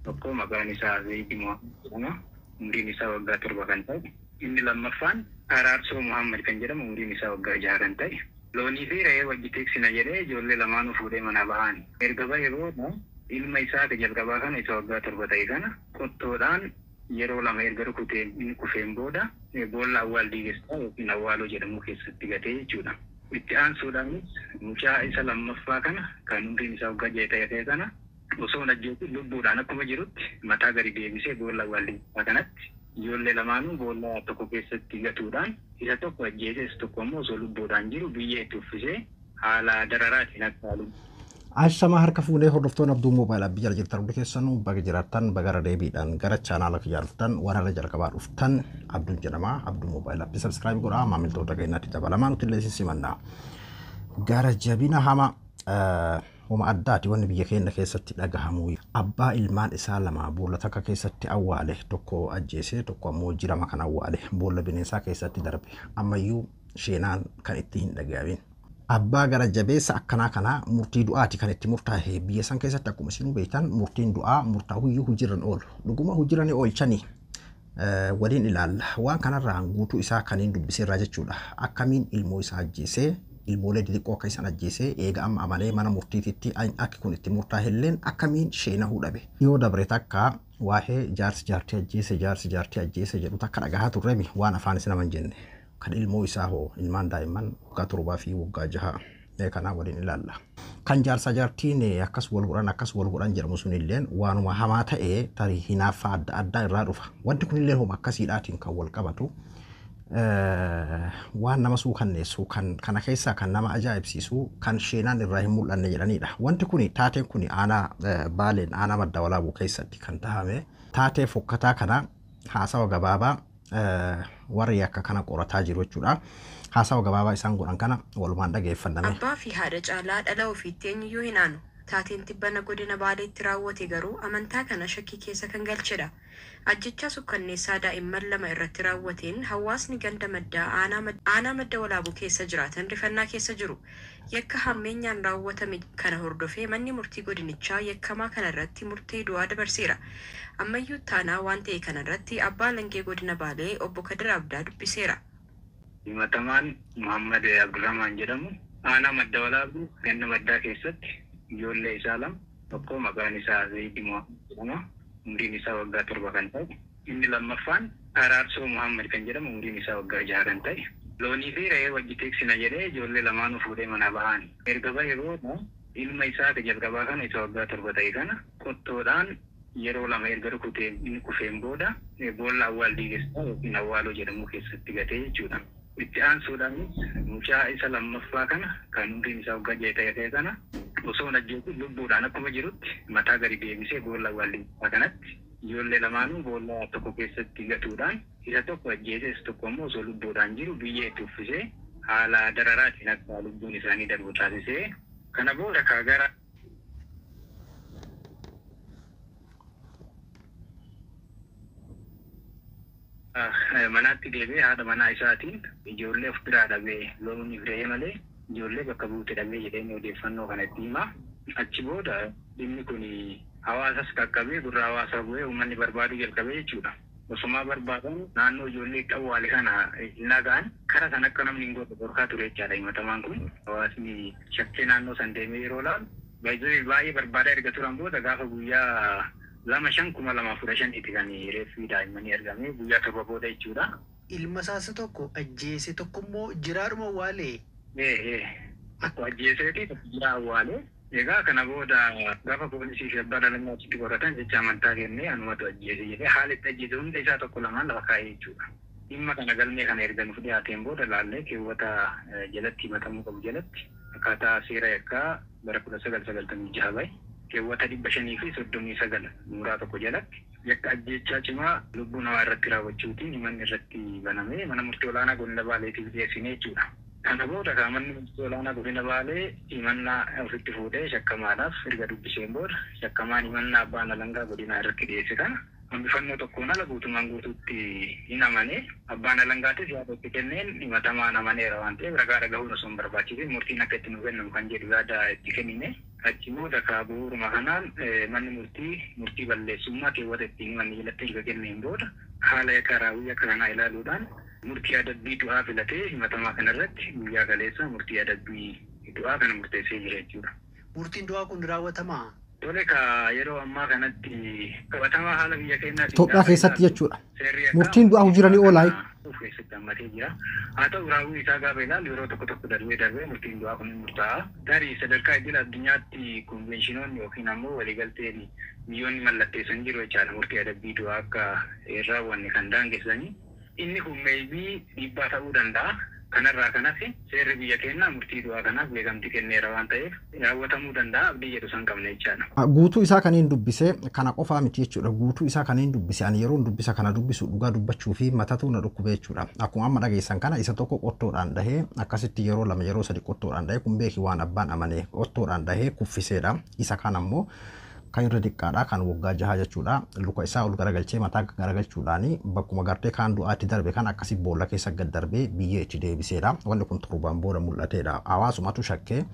tokko maqaan isaa Zaydii Muhammad umriin isaa waggaa 7 kan ta'e. Inni lammaffaan Araarsoo Muhammad kan jedhamu umriin isaa waggaa 6 kan ta'e. Loonii fi re'ee wajji teeksina jedhee ijoollee lamaanuu fuudhee manaa ba'an. Erga bahee booda ilma isaa jalqabaa kana isa waggaa 7 ta'e kana qottoodhaan yeroo lama erga rukutee inni kufeen booda boolla awwaal diigessaa yookiin awwaaloo jedhamu keessatti gatee jechuudha. Itti aansuudhaanis mucaa isa lammaffaa kana kan umriin isaa waggaa 6 ta'e kana osoo ajjeesuun lubbuudhaan akkuma jirutti mataa gadi deebisee boolla awwaal diigessaa kanatti ijoollee lamaanuu boolla tokko keessatti gatuudhaan isa tokko ajjeesee isa tokko immoo osoo lubbuudhaan jiru biyyee itti uffisee haala dararaatiin akka haalu. Ashama harka fuunee hordoftoon Abduu Moobaayilaa biyya jirtan hundi keessanuu baga jiraattan baga deebiidhaan gara chaanaala kiyyaa dhuftan warra jalqabaa dhuftan Abduun jedhama. Abduu Moobaayilaa bi subscribe godhaa maamiltoota keenyatti dabalamaa nuti illee simannaa. Gara jabina hama Homa addaati wanni biyya keenya keessatti dhagahamu. Abbaa ilmaan isaa lama boolla takka keessatti awwaale tokko ajjeesee tokko ammoo jirama kan awwaale boolla bineensaa keessatti darbe ammayyuu sheenaan kan itti hin dhagahamin. Abbaa gara jabeessa akkanaa kana murtii du'aati kan itti murtaa'e biyya san keessatti akkuma isin beektan murtiin du'aa murtaa'u iyyuu hujiran oolu dhuguma hujiranii oolchanii waliin ilaalla waan kanarraa guutuu isaa kaniin dubbiseerraa jechuudha. Akkamiin ilmoo isaa ajjeesee ilmoolee xixiqqoo akka isaan ajjeesee eega amma amalee mana murtiititti akki kun itti murtaa'elleen akkamiin sheenahuu dhabe yoo dabre takka waa'ee jaarsi jaartii ajjeese jedhu takka dhagahaa turreemi waan afaanis nama hin jenne kan ilmoo isaa hoo ilmaan daa'imman waggaa 7 fi waggaa 6 kanaa waliin ilaalla. Kan jaarsa jaartiin akkas wal godhan jedhamu sunilleen waanuma hamaa ta'ee tarii hinaaffaa adda addaa irraa dhufa. Wanti kunillee homa akkasiidhaatiin kan wal qabatu waan nama suukanneessu kan kana keessaa kan nama ajaa'ibsiisu kan sheenaan irraa hin mul'anne jedhanidha. Wanti kun taateen kun aanaa Baaleen aanaa Madda Walaabuu keessatti kan tahame taatee fokkataa kana haasawa gabaabaa warri akka kana qorataa jiru jechuudha. Haasawa gabaabaa isaan godhan kana walumaan dhageeffanname. Abbaa fi haadha caalaa dhala ofiitti eenyuyyuu hin aanu. Taateen tibbana godina Baaleetti raawwate garuu amantaa kana shakkii keessa kan galchedha. Ajjechaa sukkanneessaa daa'imman 2 irratti raawwateen hawaasni ganda maddaa aanaa Madda Walaabuu keessa jiraatan rifannaa keessa jiru. Yakka hammeenyaan raawwatame kana hordofee manni murtii godinichaa yakkamaa kana irratti murtee du'aa dabarseera. Ammayyuu taanaa waan ta'e kana irratti abbaa alangaa godina Baalee obbo Kadir Abdaa dubbiseera. Himatamaan Muhammad Abdurrahmaan jedhamu aanaa Madda Walaabuu ganda maddaa keessatti ijoollee isaa lama tokko maqaan isaa Zaydii Muhammad jedhama umriin isaa waggaa 7 kan ta'e. Inni lammaffaan Araarsoo Muhammad kan jedhamu umriin isaa waggaa 6 kan ta'e. Loonii fi re'ee wajji teeksina jedhee ijoollee lamaanuu fuudhee manaa ba'an. Erga bahee booda ilma isaa jalqabaa kana isa waggaa 7 ta'e kana qottoodhaan yeroo lama erga rukutee inni kufeen booda boolla awwaal diigessaa yookiin awwaaloo jedhamu keessatti gatee jechuudha. Itti aansuudhaanis mucaa isa lammaffaa kana kan umriin isaa waggaa 6 ta'e kana osoo ajjeesuun lubbuudhaan akkuma jirutti mataa gadi deebisee boolla awwaal diigessaa kanatti ijoollee lamaanuu boolla tokko keessatti gatuudhaan isa tokko ajjeesee isa tokko immoo osoo lubbuudhaan jiru biyyee itti uffisee haala dararaatiin akka lubbuun isaanii darbu taasisee kana booda kaagara manaatti deebi'ee haadha manaa isaatiin ijoollee of biraa dhabee loonii fi re'ee malee ijoollee bakka buute dhabee jedhanii odeeffannoo kanatti himaa. Achi booda dhimmi kun hawaasas qaqqabee gurra hawaasaa bu'ee uummanni barbaaduu jalqabee jechuudha. Osuma barbaadan naannoo ijoollee awwaale kana hin nagaan karaa san akka namni hin godhe dhorkaa ture jechaadha himatamaan kun. Hawaasni shakkii naannoo san deemee yeroo laalu baay'ee barbaadaa erga turan booda gaafa guyyaa 2,515 kan reeffi daa'immanii argame guyyaa 7 booda jechuudha. Ilma isaas tokko ajjeese tokko immoo jiraadhuma awwaale. Akkuma ajjeeseeti jira awwaale. Egaa kana booda gaafa poolisii fi abbaa alangaa achitti qoratan jecha amantaa kennee anumatu ajjeese jedhee haala itti ajjeese hunda isaa tokko lamaan lafa kaa'ee jechuudha. Dhimma kana galmee kana erga nuuf dhiyaateen booda laallee keewwata jalatti himatamuu qabu jalatti akkaataa seera yakkaa bara 1996 bahe keewwata 539 muuraa tokko jalatti yakka ajjechaa cimaa lubbuu namaa irratti raawwachuutiin manni irratti banamee mana murtii olaanaa godina Baaleetiif dhiyeessine jechuudha. Kana booda manni murtii olaanaa godina Baalee himannaa ofitti fuudhee shakkamaadhaaf erga dubbiseen booda shakkamaan himannaa abbaan alangaa godinaa irratti dhiyeesse kana hambifannoo tokkoon ala guutumaan guutuutti hin amane abbaan alangaatis yaada itti kenneen himatamaan amaneera waan ta'eef ragaa dhagahuun osoo hin barbaachisiin murtiin akka itti nu kennamu kan jedhu yaada itti kennine achimoo dakaabuuruma kanaan manni murtii balleessummaa keewwata ittiin manni jalatti ilga kenneen booda haala yakka raawwii akka kanaa ilaaluudhaan murtii adabbii du'aa filatee himatamaa kanarratti guyyaa kaleessa murtii adabbii du'aa kana murteessee jira jechuudha. Murtiin du'aa kun raawwatamaa? Tole ka yeroo ammaa kanatti qabatamaa haala biyya keenyaatti Itoophiyaa keessatti jechuudha. Murtiin du'aa hojiranii oolaa keessatti hammatee jira. Haa ta'u raawwii isaa gaafa ilaalu yeroo tokko darbee murtiin du'aa kun murtaa'a. Tarii sadarkaa idil addunyaatti konvenshiinoonni yookiin ammoo waliigalteen biyyoonni mallatteessan jiru jechaadha murtii adabbii du'aa akka raawwanne kan daangessanii. Inni kun meebii dhiibbaa ta'uu danda'a. Kanarraa kanas seerri biyya keenyaa murtii du'aa kanaaf beekamtii kenneera waan ta'eef raawwatamuu danda'a abdii jedhu san qabne jechaadha. Guutuu isaa kaniin dubbisee kana qofaa miti jechuudha. Guutuu isaa kaniin dubbise ani yeroon dubbisa kana dubbisu dhugaa dubbachuu fi matatu na dhukkube jechuudha. Akkuma amma dhageessan kana isa tokko qottoodhaan dhahee akkasitti yeroo 2 yeroo 3 qottoodhaan dhahee kun beeki waan abbaan amane qottoodhaan dhahee kuffiseedha. Isa kan ammoo kan irra diqqaadha kan waggaa 6 jechuudha. Luka isaa ol garagalchee mataa garagalchuudhaani bakkuma gartee kan du'aatti darbe kan akkasi boolla keessa gad darbee biyyee itti deebiseedha. Wanni kun turbaan booda mul'ateedha. Hawaasumatu shakkee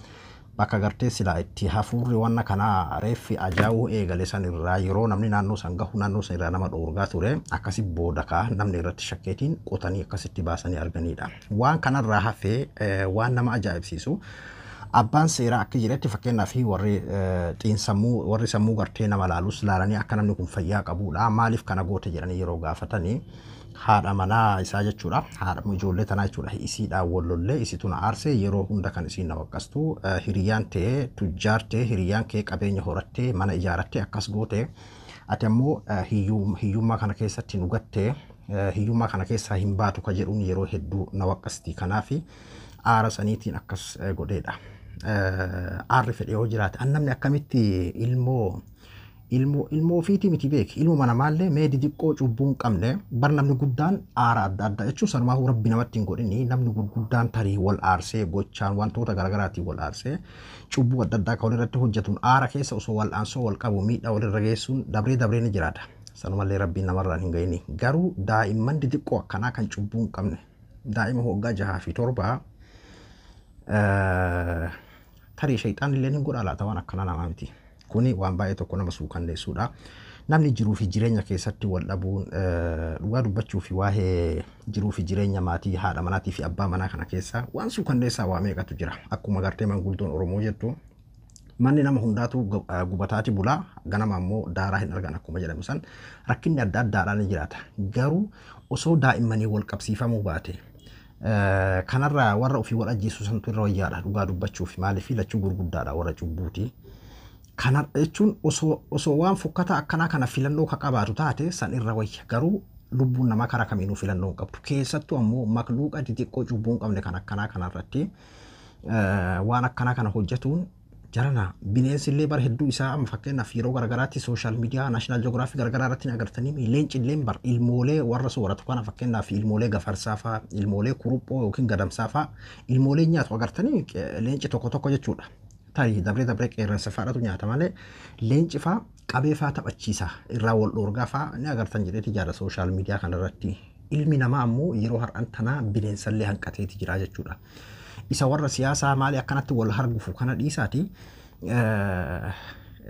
bakka gartee silaa itti hafuurri wanna kana reeffi ajaa'uu eegale san irraa yeroo namni naannoo san gahu naannoo san irraa nama dhoorgaa ture akkasi booda ka namni irratti shakkeetiin qotanii akkasitti baasanii arganidha. Waan kanarraa hafee waan nama ajaa'ibsiisu abbaan seeraa akka jiretti fakkeenyaaf warri xiinsammuu warri sammuu gartee nama laalus laalanii akka namni kun fayyaa qabudha maaliif kana goote jedhanii yeroo gaafatanii haadha manaa isaa jechuudha haadha ijoollee tanaa jechuudha isiidhaan wallollee isitu na aarsee yeroo hunda kan isiin na waqqastu hiriyyaan ta'ee tujjaar ta'ee hiriyyaan kee qabeenya horattee mana ijaarattee akkas goote ati ammoo hiyyummaa kana keessatti nu gattee hiyyummaa kana keessaa hin baatu ka jedhuun yeroo hedduu na waqqasti kanaafi aara saniitiin akkas godheedha. Aarri fedhee yoo jiraate annamni akkamitti ilmoo ofiitii miti beeki ilmoo mana maallee mee didiqqoo cubbuu hin qabne bar namni guddaan aara adda addaa jechuun sanumaa rabbi namatti hin godhini namni gurguddaan tarii wal aarsee gochaan wantoota garaagaraatiin wal aarsee cubbuu adda addaa kan walirratti hojjetuun aara keessa osoo wal aansoo wal qabu miidhaa walirra geessuun dabree ni jiraata. Sanumallee rabbiin namarraan hin gahini garuu daa'imman didiqqoo akkanaa kan cubbuu hin qabne daa'ima waggaa 6 fi 7 tarii shayxaan illee hin godhaa laata waan akkana namaa miti. Kuni waan baay'ee tokko nama suukanneessuudha. Namni jiruu fi jireenya keessatti wal dhabuun dhugaa dubbachuu fi waa'ee jiruu fi jireenya maatii haadha manaatii fi abbaa manaa kana keessa waan suukanneessaa waa meeqatu jira. Akkuma gartee mangultoon Oromoo jettu manni nama hundaatu gubataati bulaa ganama ammoo daaraa hin argan akkuma jedhamu san rakkinni adda addaadhaan ni jiraata. Garuu osoo daa'immanii wal qabsiifamuu baate kanarraa warra ofii wal ajjeessu santu irra wayyaadha dhugaa dubbachuuf maaliif lachuu gurguddaadha warra cubbuuti. Kana jechuun osoo waan fokkata akkanaa kana filannoo ka qabaatu taate san irra wayya garuu lubbuun namaa karaa kamiinuu filannoo hin qabdu. Keessattuu ammoo makluuqa xixiqqoo cubbuu hin qabne kan akkanaa kanarratti waan akkanaa kana hojjetuun jarana bineensi illee bara hedduu isaa amma fakkeenyaaf yeroo garagaraatti sooshaal miidiyaa naashinaal ji'oogiraafii garagaraa irratti agartanii leenci illee bar ilmoolee warra sooratu kana fakkeenyaaf ilmoolee gafarsaa fa'aa ilmoolee kuruphoo yookiin gadamsaa fa'aa ilmoolee nyaatu agartanii leenci tokko jechuudha. Tarii dabree qeerransa fa'aatu nyaata malee leenci fa'aa qabee fa'aa taphachiisa irraa wal dhoorgaa fa'aa ni agartan jedheeti jaara sooshaal miidiyaa kanarratti ilmi namaa ammoo yeroo har'an tanaa bineensallee hanqateeti jira jechuudha. Isa warra siyaasaa maali akkanatti wal hargufu kana dhiisaati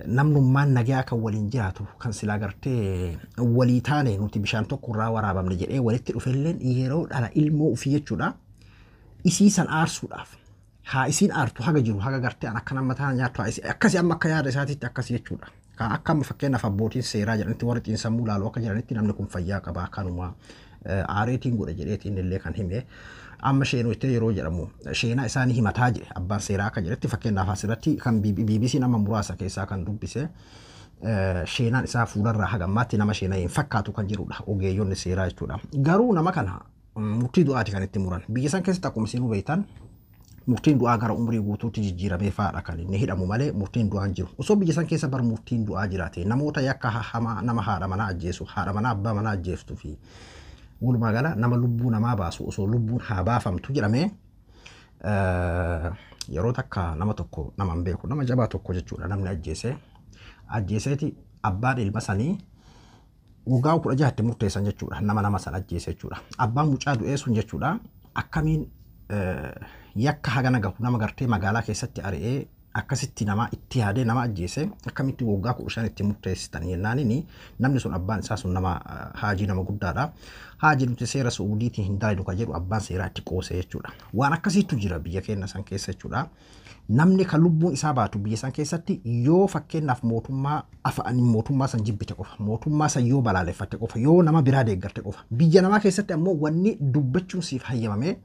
namnummaan nagaa kan waliin jiraatu kan silaa gartee walii taane nuti bishaan tokko irraa waraabamne jedhee walitti dhufelleen yeroo dhala ilmoo ofii jechuudha. Isiisan aarsuudhaaf haa isiin aartu haga jiru haga gartee an akkana mataa nyaattu akkasii amma akka yaada isaatiitti akkasii jechuudha. Kan akka amma fakkeenyaaf abbootiin seeraa jedhanitti warri xiinsammuu laaluu akka jedhanitti namni kun fayyaa qaba kanuma aareetiin godhe jedheetiin illee kan hime. Amma sheenoo itti yeroo jedhamu sheenaa isaanii himataa jedhe abbaan seeraa akka jedhetti fakkeenyaaf asirratti kan BBC nama muraasa keessaa kan dubbise sheenaan isaa fuularraa hagammaatti nama sheenaa hin fakkaatu kan jirudha ogeeyyoonni seeraa jechuudha. Garuu nama kana murtii du'aati kan itti muran biyya san keessatti akkuma isin beektan murtiin du'aa gara umrii guutuutti jijjiiramee fa'aadha kan inni hidhamu malee murtiin du'aa hin jiru. Osoo biyya san keessa bar murtiin du'aa jiraate namoota yakka hamaa nama haadha manaa ajjeesu haadha manaa abbaa manaa ajjeeftu fi walumaa gala nama lubbuu namaa baasu osoo lubbuun haa baafamtu jedhamee yeroo takka nama tokko nama hin beeku nama jabaa tokko jechuudha namni ajjeeseeti abbaan ilma sanii waggaa 16 murteessan jechuudha nama san ajjeese jechuudha. Abbaan mucaa du'ee sun jechuudha akkamiin yakka hagana gahu nama gartee magaalaa keessatti ari'ee akkasitti nama itti yaadee nama ajjeese akkamitti waggaa 15 itti murteessitan yennaanini namni sun abbaan isaa sun nama haajii nama guddaadha. Haajii nuti seera Suudiitiin hin dalagu kan jedhu abbaan seeraa itti qoosee jechuudha. Waan akkasiitu jira biyya keenya san keessa jechuudha. Namni kan lubbuun isaa baatu biyya san keessatti yoo fakkeenyaaf mootummaa afaan mootummaa san jibbite qofa mootummaa san yoo balaaleffatte qofa yoo nama biraa deeggarte qofa biyya namaa keessatti ammoo wanni dubbachuun siif hayyamame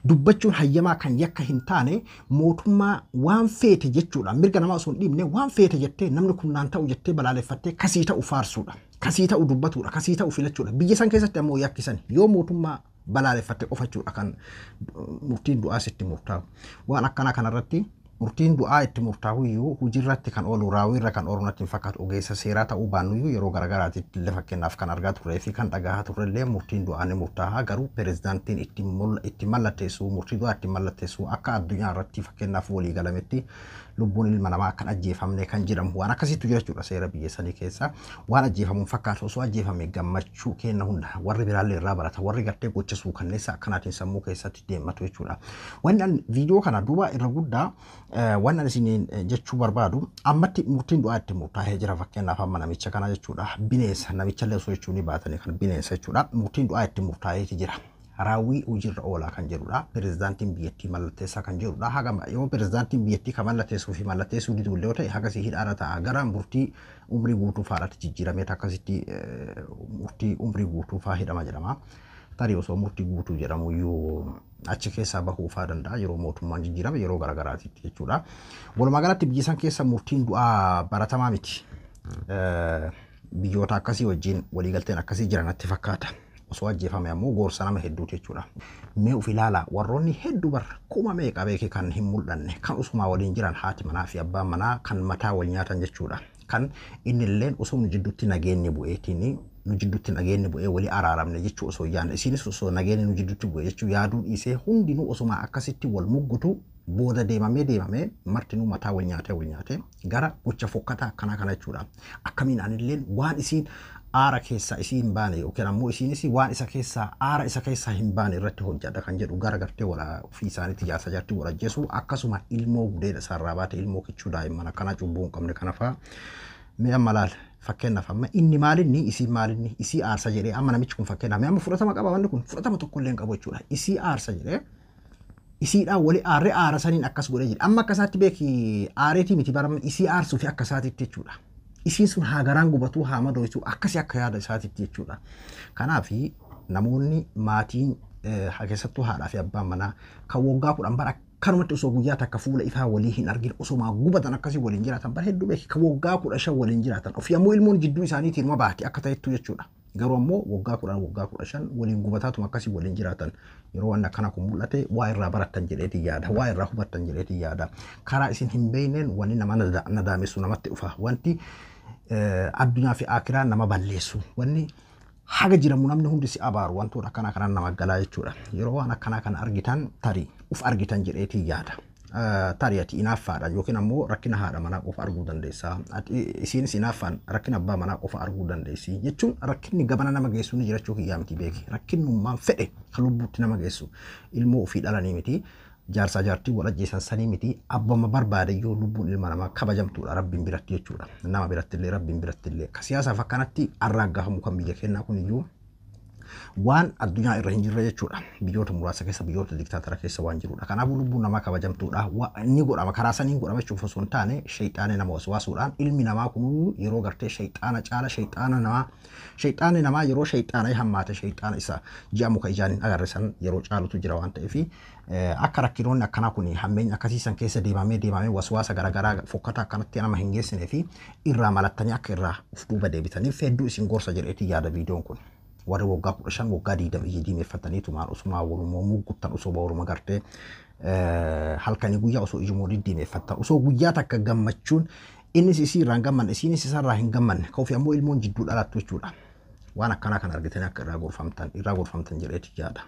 dubbachuun hayyamaa kan yakka hin taane mootummaa waan feete jechuudha. Mirga namaa osoo hin dhiibne waan feete jettee namni kun naan ta'u jettee balaaleffattee kasii ta'u faarsuudha. Kasii ta'u dubbatuudha. Kasii ta'u filachuudha. Biyya san keessatti ammoo yakkisan yoo mootummaa balaaleffatte qofa jechuudha kan murtiin du'aa sitti murtaa'u. Waan akkanaa kanarratti murtiin du'aa itti murtaa'u iyyuu hojiirratti kan oolu raawwiirra kan oolu natti hin fakkaatu ogeessa seeraa ta'uu baannu iyyuu yeroo garaagaraatitti illee fakkeenyaaf kan argaa turree fi kan dhagahaa turrellee murtiin du'aa ni murtaa'a garuu pirezidaantiin itti mallatteessu murtii du'aa itti mallatteessu akka addunyaa irratti fakkeenyaaf walii galametti lubbuun ilma namaa kan ajjeefamne kan jedhamu waan akkasiitu jira jechuudha seera biyya sanii keessa waan ajjeefamuun fakkaatu osoo ajjeefame gammachuu kenna hunda warri biraallee irraa barata warri gartee gochisuu kanneessa akkanaatiin sammuu keessatti deematu jechuudha. Waan viidiyoo kana duuba irra guddaa waan isin jechuu barbaadu ammatti murtiin du'aa itti murtaa'ee jira fakkeenyaaf amma namicha kana jechuudha bineensa namicha illee osoo jechuun baatanii kan bineensa jechuudha murtiin du'aa itti murtaa'ee jira. Raawwii hojiirra oolaa kan jedhudha. Pirezidaantiin biyyattii mallatteessaa kan jedhudha. Hagama yoo pirezidaantiin biyyattii kan mallatteessuu fi mallatteessuu diduu illee ta'e hagasii hidhaadha ta'a. Gara murtii umrii guutuu faadhaatti jijjiiramee akkasitti murtii umrii guutuu faa hidhama jedhama. Tarii osoo murtii guutuu jedhamu iyyuu achi keessaa bahuu faa danda'a yeroo mootummaan jijjiirame yeroo garaagaraatitti jechuudha. Walumaa galatti biyya san keessa murtiin du'aa baratamaa miti. Biyyoota akkasii wajjin waliigalteen akkasii jiran natti fakkaata. Osoo ajjeefame ammoo gorsa nama hedduuti jechuudha. Mee of ilaala warroonni hedduu bar kuma meeqa beeke kan hin mul'anne kan usumaa waliin jiran haati manaa fi abbaan manaa kan mataa wal nyaatan jechuudha. Kan inni illeen osoo nu jidduutti nageenyi bu'eetiin nu jidduutti nageenyi bu'ee walii araaramne jechuu osoo yaadne isinis osoo nageenyi nu jidduutti bu'ee jechuu yaaduu dhiisee hundinuu osuma akkasitti wal muggutu booda deemamee martinuu mataa wal nyaatee gara gocha fokkataa akkanaa kana jechuudha. Akkamiin anilleen waan isiin aara keessaa isiin baane yookiin ammoo isiinis waan isa keessaa aara isa keessaa hin baane irratti hojjedha kan jedhu gara gartee wala ofii isaaniitti jaarsa jaartii wal ajjeesu akkasuma ilmoo gudeedha isaarraa baate ilmoo kichuu daa'imman akkana cubbuu hin qabne kana fa'aa mi'a malaal fakkeenyaaf amma inni maalinni isii maalinni isii aarsa jedhee amma namichi kun fakkeenyaaf amma fudhatama qaba wanni kun fudhatama tokko illee hin qabu jechuudha isii aarsa jedhee isiidhaan wali aarree aara saniin akkas godhee jedha amma akkasaatti beeki aareetii miti baraman isii aarsuu fi akkasaatitti jechuudha. Isiin sun hagaraan gubatuu haa madooysu akkasii akka yaada isaatiitti jechuudha. Kanaaf namoonni maatiin keessattuu haadhaa fi abbaan manaa kan waggaa 10 bara akkanumatti osoo guyyaa takka fuula ifaa walii hin argin osoo gubatan akkasii waliin jiraatan bara hedduu beeki kan waggaa 15 waliin jiraatan ofii ammoo ilmoon jidduu isaaniitiin ma baati akka ta'ettu jechuudha. Garuu ammoo waggaa 10 waggaa 15 waliin gubataatuma akkasii waliin jiraatan yeroo waan akkana kun mul'ate waa irraa barattan jedheeti yaada waa irraa hubattan jedheeti yaada karaa isin hin beekneen wanni nama nadaamessu namatti dhufa wanti addunyaa fi akiraan nama balleessu wanni haga jiramu namni hundi si abaaru wantoota akkana kanaan nama galaa jechuudha. Yeroo waan akkana kana argitan tarii uf argitan jedheeti yaada. Tarii ati inaaffaadha yookiin ammoo rakkina haadha manaa qofa arguu dandeessa. Isiinis inaaffaan rakkina abbaa manaa qofa arguu dandeessi jechuun rakkinni gabana nama geessu ni jirachuu kiyyaa miti beeki. Rakkinnummaan fedhe kan lubbuutti nama geessu ilmoo ofii dhalanii miti. Jaarsaa jaartii wal ajjeesan sanii miti abbama barbaade yoo lubbuun ilma namaa kabajamtuudha rabbiin biratti jechuudha. Nama biratti illee rabbiin biratti illee ka siyaasaaf akkanatti arraaggafamu kan biyya kennaa kun iyyuu waan addunyaa irra hin jirre jechuudha. Biyyoota muraasa keessa biyyoota diktaatara keessa waan jirudha. Kanaafuu lubbuun namaa kabajamtuudha. Inni godhama karaa saniin godhama jechuuf osoo hin taane shayxaanni nama waswaasuudhaan ilmi namaa kun yeroo gartee shayxaana caala shayxaanni namaa yeroo shayxaana hammaate shayxaana isa ji'a muka ijaan hin agarsiisan yeroo caalutu jira waan ta'eef akka rakkinoonni akkanaa kun hammeenya akkasiisan keessa deemamee waswaasa garaagaraa fokkata akkanatti nama hin geessinee fi irraa malattanii akka irraa uf duuba deebitaniif hedduu isin gorsa jedheeti yaada viidiyoon kun. Warri waggaa 15 waggaa 20 diimeeffatanii tumaan osuma walumaa mugguttan osoo ba'uuruma gartee halkanii guyyaa osoo ijumoo diimeeffattan osoo guyyaa takka gammachuun innis isii irraa hin gammanne isiinis isarraa hin gammanne ka'uuf ammoo ilmoon jidduu dhalattu jechuudha. Waan akkanaa kan argitanii akka irraa gorfamtan jedheeti yaada.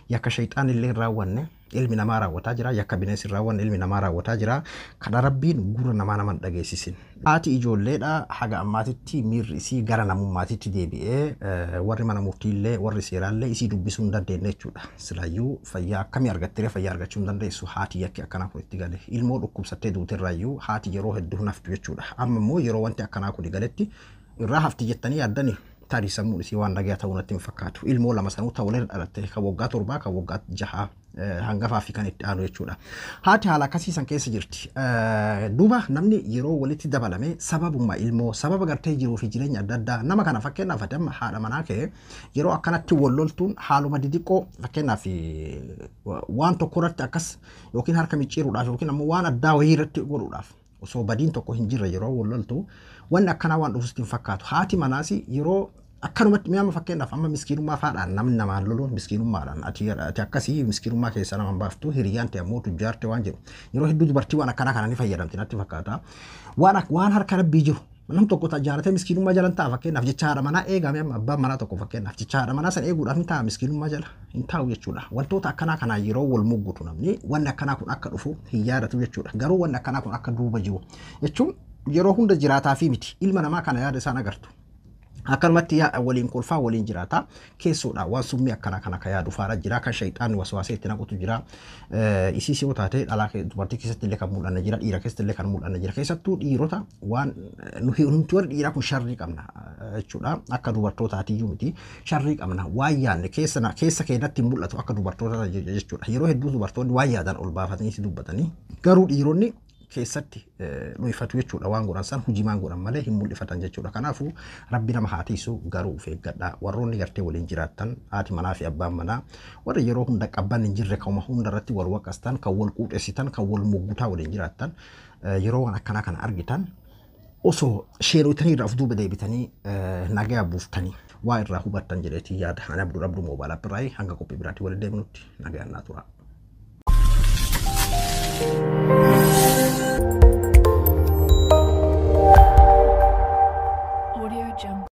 Yakka shayxaan illee raawwanne ilmi namaa raawwataa jira yakka bineensi raawwan ilmi namaa raawwataa jira kana rabbiin gurra namaa naman dhageessisin haati ijoolleedha haga ammaatitti miirri isii gara namummaatitti deebi'ee warri mana murtiillee warri seeraallee isii dubbisuu hin dandeenye jechuudha silaayyuu fayyaa akkamii argattee fayyaa argachuu hin dandeessu haati yakki akkanaa kun itti gale ilmoo dhukkubsattee duuterraayyuu haati yeroo hedduu naftu jechuudha amma immoo yeroo wanti akkanaa kun galetti irraa hafti jettanii yaaddanii tarii sammuun isii waan dhagaa ta'uu natti hin fakkaatu ilmoo lama sanuu ta'uu leen dhalatte kan waggaa 7 kan waggaa 6 hangafaa fi kan itti aanu jechuudha haati haala akkasiisan keessa jirti duuba namni yeroo walitti dabalame sababummaa ilmoo sababa gartee jiruu fi jireenya adda addaa nama kana fakkeenyaaf amma haadha manaa kee yeroo akkanatti walloltuun haaluma didiqqoo fakkeenyaaf waan tokko irratti akkas yookiin harka micciiruudhaaf yookiin ammoo waan addaa wayii irratti godhuudhaaf osoo badiin tokko hin jirre yeroo walloltu wanni akkanaa waan dhufuutti hin fakkaatu haati manaas yeroo akkanumatti mi'aama fakkeenyaaf amma miskiinummaa faadhaan namni namaan loluun miskiinummaadhaan ati akkasii miskiinummaa keessa nama baaftu hiriyaan ta'e ammoo tujjaarte waan jiru yeroo hedduu dubartii waan akkanaa kana ni fayyadamti natti fakkaata waan harka rabbii jiru nam tokko tajaajilatee miskiinummaa jalan ta'a fakkeenyaaf jecha haadha manaa eegame amma abbaan manaa tokko fakkeenyaaf jecha haadha manaa san eeguudhaaf ni ta'a miskiinummaa jala hin taa'u jechuudha wantoota akkanaa kanaa yeroo wal muggutu namni wanni akkanaa kun akka dhufu hin yaadatu jechuudha garuu wanni akkanaa kun akka duuba jiru jechuun yeroo hunda jiraataa fi miti ilma namaa kana yaada isaan agartu akkanumatti waliin kolfaa waliin jiraata keessoodha waan summii akkana kana ka yaadu faara jira kan shayxaanni waswaasee itti naqutu jira isiis yoo taate dhalaa dubartii keessatti illee kan mul'anna jira dhiira keessatti illee kan mul'anna jira keessattuu dhiirota waan nuti warri dhiiraa kun sharrii qabna jechuudha akka dubartootaatiyyuu miti sharrii qabna waan yaadne keessa keenyatti mul'atu akka dubartoota jechuudha yeroo hedduu dubartoonni waan yaadan ol baafatanii si dubbatanii garuu dhiironni keessatti nuufatu jechuudha waan godhan san hujimaan godhan malee hin mul'ifatan jechuudha kanaafu rabbi nama haatiisu garuu of eeggadha warroonni gartee waliin jiraattan haati manaa fi abbaan manaa warra yeroo hunda qabban hin jirre kan hunda irratti wal waqastan kan wal quudhessitan kan wal muggutaa waliin jiraattan yeroo waan akkanaa kana argitan osoo sheerotanii irraa of duuba deebitanii nagaa buuftanii waa irraa hubattan jedheetii yaada ani abduu moobaala biraay hanga qophii biraatti wal deemnutti nagaa naa tura.